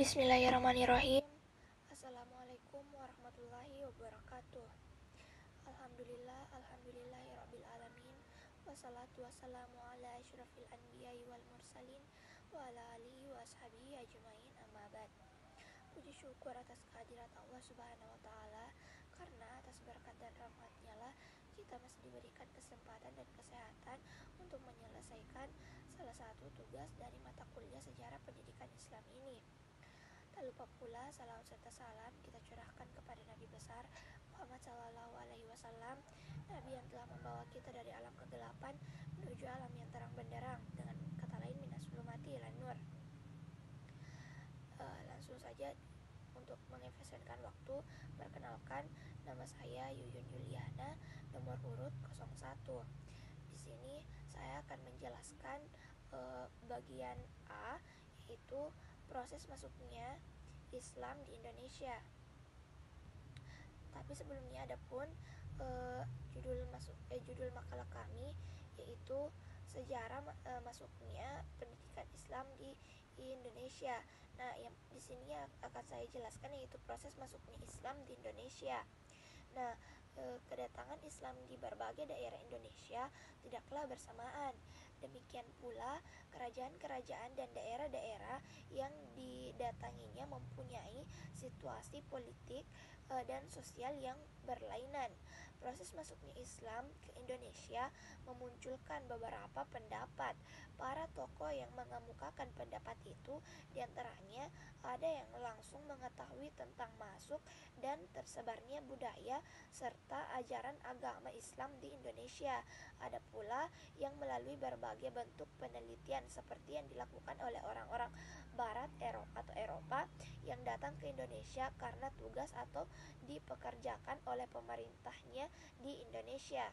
Bismillahirrahmanirrahim. Assalamualaikum warahmatullahi wabarakatuh. Alhamdulillahirabbil alamin. Wassalatu wassalamu ala asyrafil anbiya'i wal mursalin wa ala alihi wa ashabihi ajmain, amma ba'd. Puji syukur atas kehadirat Allah Subhanahu wa taala, karena atas berkat dan rahmatnya lah kita masih diberikan kesempatan dan kesehatan untuk menyelesaikan salah satu tugas dari mata kuliah sejarah pendidikan Islam ini. Tak lupa pula salawat serta salam kita curahkan kepada Nabi besar Muhammad Sallallahu Alaihi Wasallam, Nabi yang telah membawa kita dari alam kegelapan menuju alam yang terang benderang, dengan kata lain minas zulumati ilan nur. Langsung saja untuk mengefisienkan waktu, perkenalkan, nama saya Yuyun Yuliana, nomor urut 01. Di sini saya akan menjelaskan bagian A, yaitu proses masuknya Islam di Indonesia. Tapi sebelumnya ada pun judul makalah kami, yaitu sejarah masuknya pendidikan Islam di Indonesia. Nah, yang di sini akan saya jelaskan yaitu proses masuknya Islam di Indonesia. Nah, kedatangan Islam di berbagai daerah Indonesia tidaklah bersamaan. Demikian pula kerajaan-kerajaan dan daerah-daerah yang didatanginya mempunyai situasi politik dan sosial yang berlainan. Proses masuknya Islam ke Indonesia memunculkan beberapa pendapat. Para tokoh yang mengemukakan pendapat itu diantaranya ada yang langsung mengetahui tentang masuk dan tersebarnya budaya serta ajaran agama Islam di Indonesia. Ada pula yang melalui berbagai bentuk penelitian seperti yang dilakukan oleh orang-orang Barat atau Eropa yang datang ke Indonesia karena tugas atau dipekerjakan oleh pemerintahnya di Indonesia.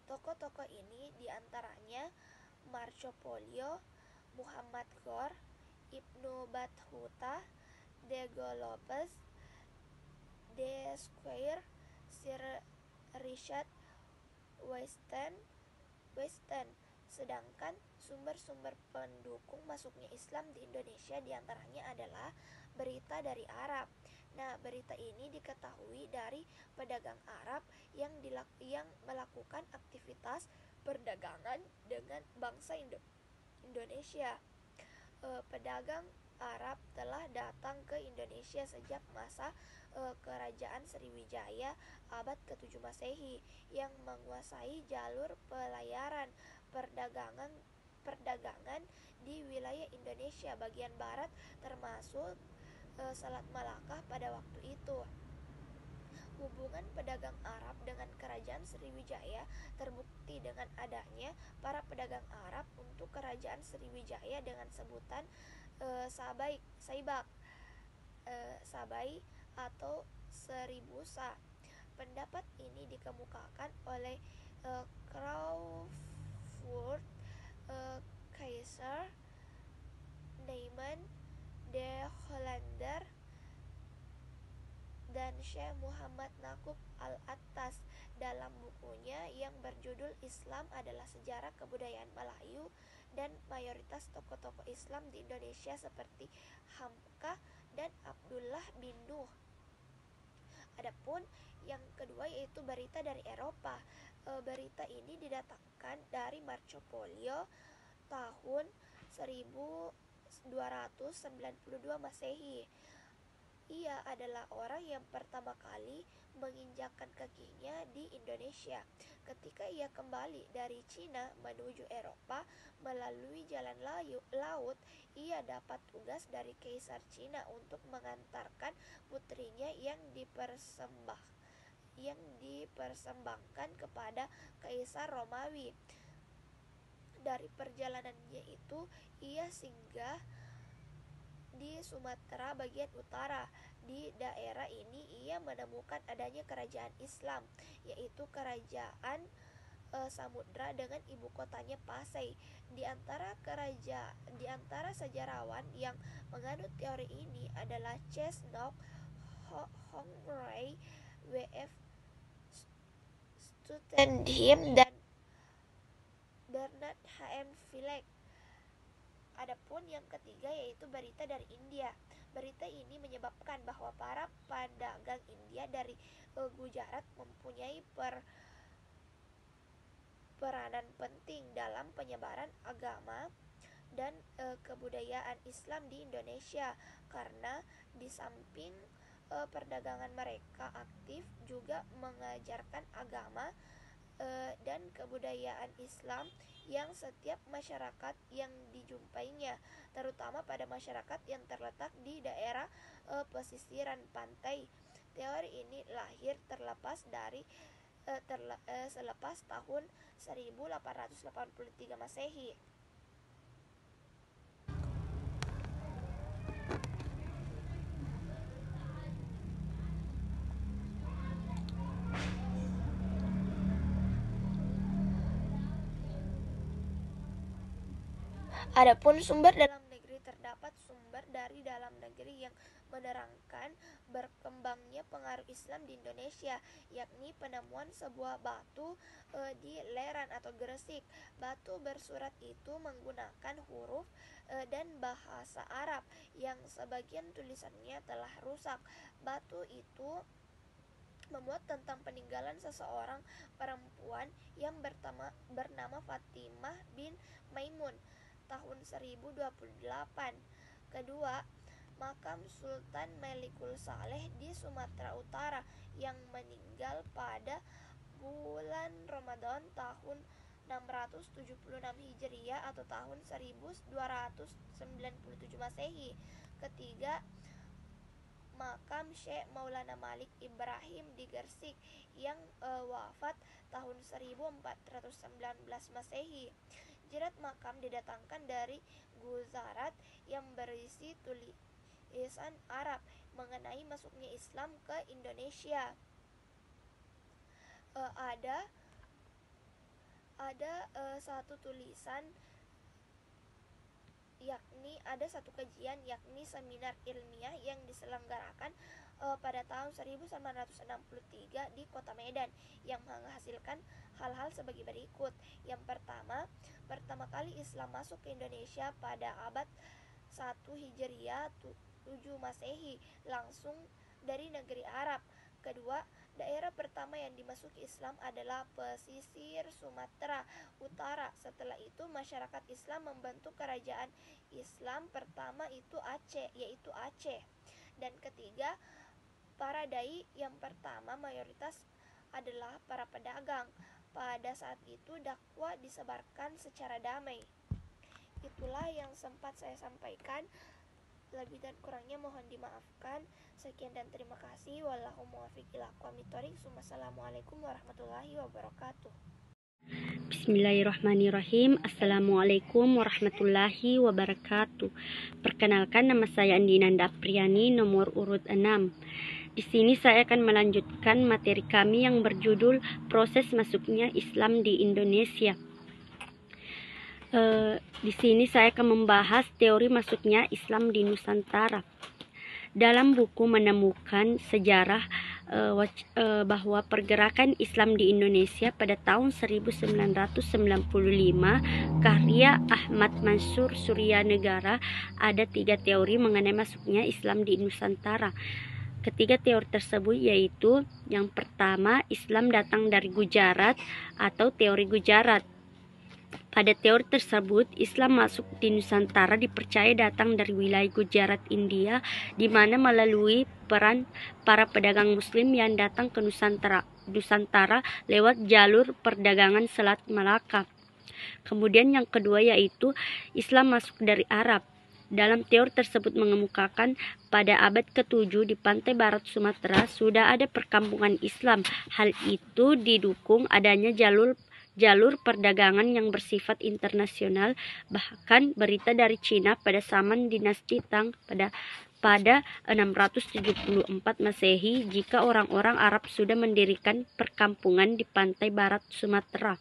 Tokoh-tokoh ini diantaranya Marco Polio, Muhammad Ghor, Ibnu Battuta, Diego Lopez, De Squire, Sir Richard Weston. Sedangkan sumber-sumber pendukung masuknya Islam di Indonesia diantaranya adalah berita dari Arab. Nah, berita ini diketahui dari pedagang Arab yang melakukan aktivitas perdagangan dengan bangsa Indonesia. Pedagang Arab telah datang ke Indonesia sejak masa kerajaan Sriwijaya abad ke-7 Masehi yang menguasai jalur pelayaran perdagangan di wilayah Indonesia bagian barat termasuk Selat Malaka pada waktu itu. Hubungan pedagang Arab dengan kerajaan Sriwijaya terbukti dengan adanya para pedagang Arab untuk kerajaan Sriwijaya dengan sebutan Sabai atau Seribu Sa. Pendapat ini dikemukakan oleh Crawford, Kaiser, Neyman, De Hollander, dan Syekh Muhammad Naqub Al-Attas dalam bukunya yang berjudul Islam adalah Sejarah Kebudayaan Melayu, dan mayoritas tokoh-tokoh Islam di Indonesia seperti Hamka dan Abdullah bin Nuh. Adapun yang kedua yaitu berita dari Eropa. Berita ini didatangkan dari Marco Polio tahun 1292 Masehi. Ia adalah orang yang pertama kali menginjakkan kakinya di Indonesia. Ketika ia kembali dari Cina menuju Eropa melalui jalan laut, ia dapat tugas dari Kaisar Cina untuk mengantarkan putrinya yang dipersembahkan kepada Kaisar Romawi. Dari perjalanannya itu, ia singgah di Sumatera bagian utara. Di daerah ini ia menemukan adanya kerajaan Islam, yaitu kerajaan Samudra dengan ibu kotanya Pasai. Di antara sejarawan yang menganut teori ini adalah Cessnock, Hongray, W.F. Stutenhim, dan Bernard H.M. Villek. Adapun yang ketiga yaitu berita dari India. Berita ini menyebabkan bahwa para pedagang India dari Gujarat mempunyai peranan penting dalam penyebaran agama dan kebudayaan Islam di Indonesia, karena di samping perdagangan mereka aktif juga mengajarkan agama dan kebudayaan Islam yang setiap masyarakat yang dijumpainya, terutama pada masyarakat yang terletak di daerah pesisiran pantai. Teori ini lahir selepas tahun 1883 Masehi. Adapun sumber dalam negeri, terdapat sumber dari dalam negeri yang menerangkan berkembangnya pengaruh Islam di Indonesia, yakni penemuan sebuah batu di Leran atau Gresik. Batu bersurat itu menggunakan huruf dan bahasa Arab yang sebagian tulisannya telah rusak. Batu itu memuat tentang peninggalan seseorang perempuan yang bernama Fatimah bin Maimun tahun 1028. Kedua, makam Sultan Melikul Saleh di Sumatera Utara yang meninggal pada bulan Ramadan tahun 676 Hijriah atau tahun 1297 Masehi. Ketiga, makam Syekh Maulana Malik Ibrahim di Gresik yang wafat tahun 1419 Masehi. Jerat makam didatangkan dari Gujarat yang berisi tulisan Arab mengenai masuknya Islam ke Indonesia. Satu tulisan ada satu kajian yakni seminar ilmiah yang diselenggarakan pada tahun 1963 di Kota Medan yang menghasilkan hal-hal sebagai berikut. Yang pertama kali Islam masuk ke Indonesia pada abad 1 Hijriah 7 Masehi langsung dari negeri Arab. Kedua, daerah pertama yang dimasuki Islam adalah pesisir Sumatera Utara. Setelah itu masyarakat Islam membentuk kerajaan Islam pertama yaitu Aceh. Dan ketiga, para dai yang pertama mayoritas adalah para pedagang. Pada saat itu dakwah disebarkan secara damai. Itulah yang sempat saya sampaikan. Lebih dan kurangnya mohon dimaafkan. Sekian dan terima kasih. Wallahu muwaffiq ila aqwamit thoriq. Assalamualaikum warahmatullahi wabarakatuh. Bismillahirrahmanirrahim. Assalamualaikum warahmatullahi wabarakatuh. Perkenalkan, nama saya Andi Nanda Apriani, nomor urut 6. Di sini saya akan melanjutkan materi kami yang berjudul proses masuknya Islam di Indonesia. Di sini saya akan membahas teori masuknya Islam di Nusantara. Dalam buku menemukan sejarah bahwa pergerakan Islam di Indonesia pada tahun 1995 karya Ahmad Mansur Suryanegara, ada 3 teori mengenai masuknya Islam di Nusantara. Ketiga teori tersebut yaitu, yang pertama, Islam datang dari Gujarat atau teori Gujarat. Pada teori tersebut, Islam masuk di Nusantara dipercaya datang dari wilayah Gujarat, India, di mana melalui peran para pedagang Muslim yang datang ke Nusantara lewat jalur perdagangan Selat Malaka. Kemudian yang kedua yaitu Islam masuk dari Arab. Dalam teori tersebut mengemukakan pada abad ke-7 di pantai barat Sumatera sudah ada perkampungan Islam. Hal itu didukung adanya jalur perdagangan yang bersifat internasional, bahkan berita dari Cina pada zaman dinasti Tang pada 674 Masehi jika orang-orang Arab sudah mendirikan perkampungan di pantai barat Sumatera.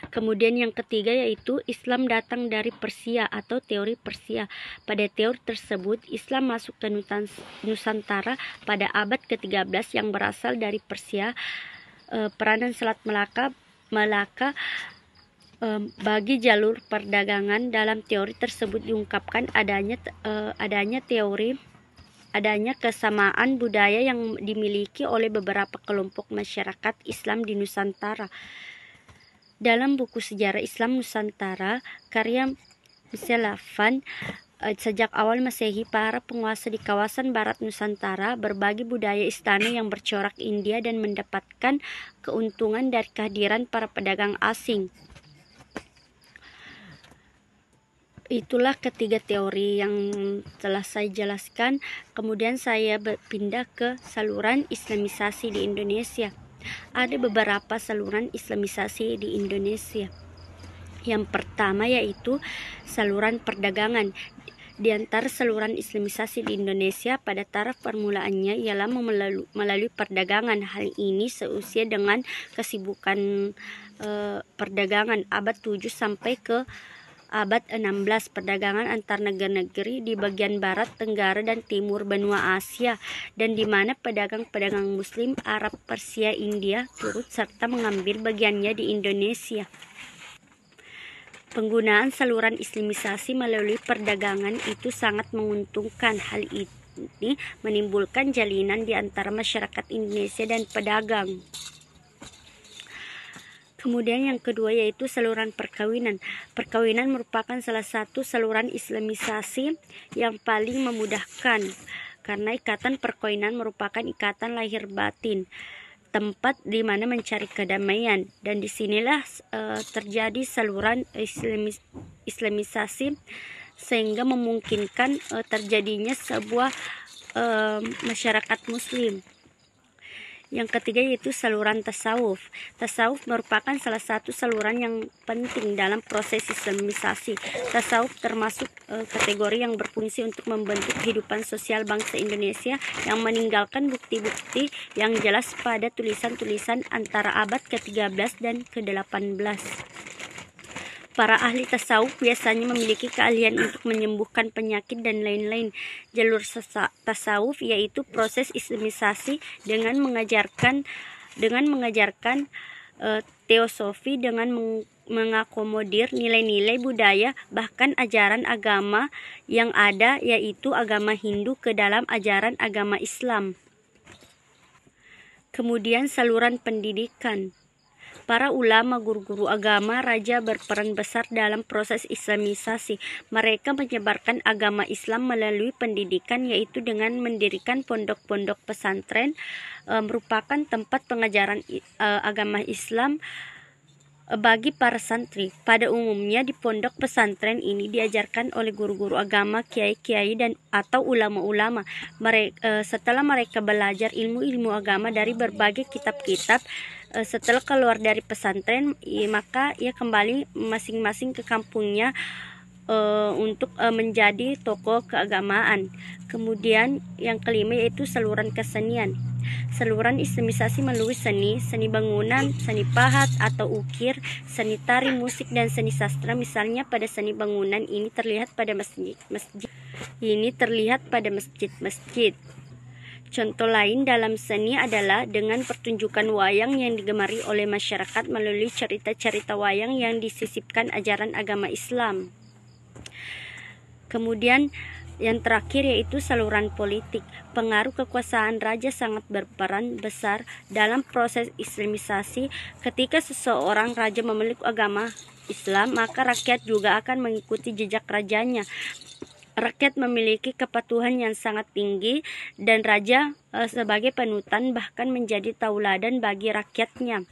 Kemudian yang ketiga yaitu Islam datang dari Persia atau teori Persia. Pada teori tersebut, Islam masuk ke Nusantara pada abad ke-13 yang berasal dari Persia. Peranan Selat Malaka Bagi jalur perdagangan, dalam teori tersebut diungkapkan adanya kesamaan budaya yang dimiliki oleh beberapa kelompok masyarakat Islam di Nusantara. Dalam buku Sejarah Islam Nusantara karya Michel Lafan, sejak awal Masehi, para penguasa di kawasan barat Nusantara berbagi budaya istana yang bercorak India dan mendapatkan keuntungan dari kehadiran para pedagang asing. Itulah ketiga teori yang telah saya jelaskan. Kemudian saya berpindah ke saluran islamisasi di Indonesia. Ada beberapa saluran islamisasi di Indonesia. Yang pertama yaitu saluran perdagangan. Di antara saluran islamisasi di Indonesia pada taraf permulaannya ialah melalui perdagangan. Hal ini seusia dengan kesibukan perdagangan abad 7 sampai ke abad 16, perdagangan antar negara-negeri di bagian barat, tenggara, dan timur benua Asia, dan di mana pedagang-pedagang Muslim, Arab, Persia, India turut serta mengambil bagiannya di Indonesia. Penggunaan saluran islamisasi melalui perdagangan itu sangat menguntungkan. Hal ini menimbulkan jalinan di antara masyarakat Indonesia dan pedagang. Kemudian yang kedua yaitu saluran perkawinan. Perkawinan merupakan salah satu saluran islamisasi yang paling memudahkan karena ikatan perkawinan merupakan ikatan lahir batin, tempat di mana mencari kedamaian, dan disinilah terjadi saluran islamisasi sehingga memungkinkan terjadinya sebuah masyarakat Muslim. Yang ketiga yaitu saluran tasawuf. Tasawuf merupakan salah satu saluran yang penting dalam proses islamisasi. Tasawuf termasuk kategori yang berfungsi untuk membentuk kehidupan sosial bangsa Indonesia yang meninggalkan bukti-bukti yang jelas pada tulisan-tulisan antara abad ke-13 dan ke-18. Para ahli tasawuf biasanya memiliki keahlian untuk menyembuhkan penyakit dan lain-lain. Jalur tasawuf yaitu proses islamisasi dengan mengajarkan teosofi dengan mengakomodir nilai-nilai budaya bahkan ajaran agama yang ada yaitu agama Hindu ke dalam ajaran agama Islam. Kemudian saluran pendidikan. Para ulama, guru-guru agama, raja berperan besar dalam proses islamisasi. Mereka menyebarkan agama Islam melalui pendidikan yaitu dengan mendirikan pondok-pondok pesantren, merupakan tempat pengajaran agama Islam bagi para santri. Pada umumnya di pondok pesantren ini diajarkan oleh guru-guru agama, kiai-kiai dan atau ulama-ulama. Setelah mereka belajar ilmu-ilmu agama dari berbagai kitab-kitab, setelah keluar dari pesantren, maka ia kembali masing-masing ke kampungnya untuk menjadi tokoh keagamaan. Kemudian yang kelima yaitu saluran kesenian. Saluran islamisasi melalui seni bangunan, seni pahat atau ukir, seni tari, musik, dan seni sastra. Misalnya pada seni bangunan ini terlihat pada masjid-masjid. Contoh lain dalam seni adalah dengan pertunjukan wayang yang digemari oleh masyarakat melalui cerita-cerita wayang yang disisipkan ajaran agama Islam. Kemudian yang terakhir yaitu saluran politik. Pengaruh kekuasaan raja sangat berperan besar dalam proses islamisasi. Ketika seseorang raja memeluk agama Islam, maka rakyat juga akan mengikuti jejak rajanya. Rakyat memiliki kepatuhan yang sangat tinggi dan raja sebagai panutan bahkan menjadi tauladan bagi rakyatnya.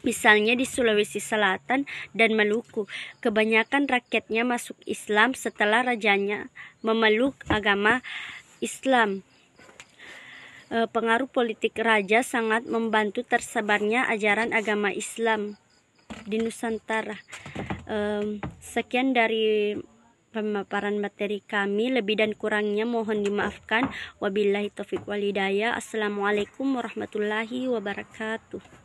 Misalnya di Sulawesi Selatan dan Maluku, kebanyakan rakyatnya masuk Islam setelah rajanya memeluk agama Islam. Pengaruh politik raja sangat membantu tersebarnya ajaran agama Islam di Nusantara. Sekian dari pemaparan materi kami, lebih dan kurangnya mohon dimaafkan. Wabillahi taufiq wal hidayah. Assalamualaikum warahmatullahi wabarakatuh.